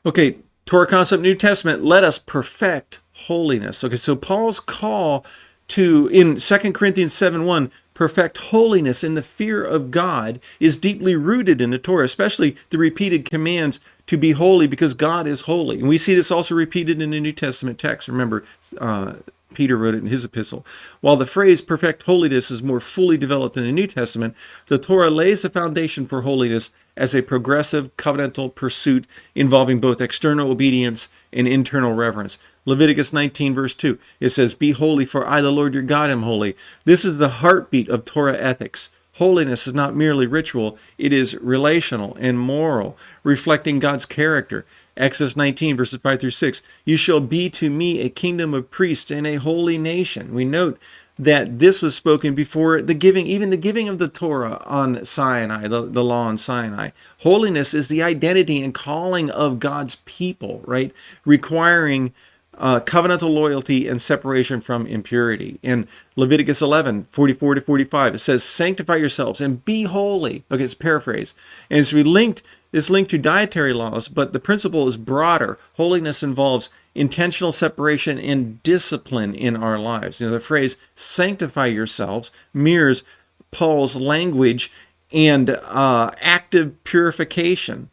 Okay, Torah concept, New Testament, let us perfect holiness. Okay, so Paul's call to, in 2 Corinthians 7:1, perfect holiness in the fear of God is deeply rooted in the Torah, especially the repeated commands to be holy because God is holy. And we see this also repeated in the New Testament text. Remember, Peter wrote it in his epistle. While the phrase perfect holiness is more fully developed in the New Testament, the Torah lays the foundation for holiness as a progressive covenantal pursuit involving both external obedience and internal reverence. Leviticus 19 verse 2, it says, "Be holy, for I, the Lord your God, am holy." This is the heartbeat of Torah ethics. Holiness is not merely ritual, it is relational and moral, reflecting God's character. Exodus 19 verses 5 through 6, "You shall be to me a kingdom of priests and a holy nation." We note that this was spoken before the giving, even the giving of the Torah on Sinai, the law on Sinai. Holiness is the identity and calling of God's people, right? Requiring covenantal loyalty and separation from impurity. In Leviticus 11, 44 to 45, it says, "Sanctify yourselves and be holy." Okay, it's paraphrase. And it's linked to dietary laws, but the principle is broader. Holiness involves intentional separation and discipline in our lives. The phrase "sanctify yourselves" mirrors Paul's language and active purification.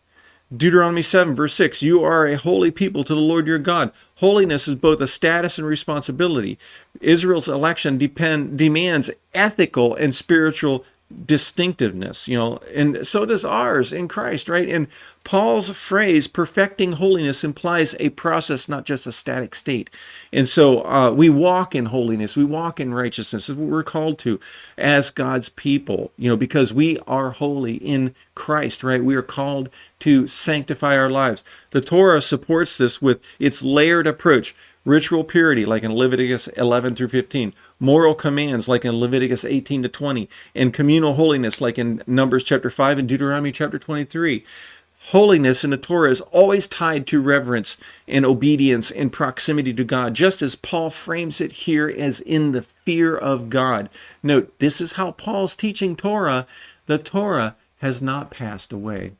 Deuteronomy 7 verse 6, "You are a holy people to the Lord your God." Holiness is both a status and responsibility. Israel's election demands ethical and spiritual distinctiveness, and so does ours in Christ, right? And Paul's phrase perfecting holiness implies a process, not just a static state. And so we walk in holiness, we walk in righteousness. That's what we're called to as God's people, because we are holy in Christ, right? We are called to sanctify our lives. The Torah supports this with its layered approach. Ritual purity, like in Leviticus 11 through 15. Moral commands, like in Leviticus 18 to 20. And communal holiness, like in Numbers chapter 5 and Deuteronomy chapter 23. Holiness in the Torah is always tied to reverence and obedience and proximity to God, just as Paul frames it here as in the fear of God. Note, this is how Paul's teaching Torah. The Torah has not passed away.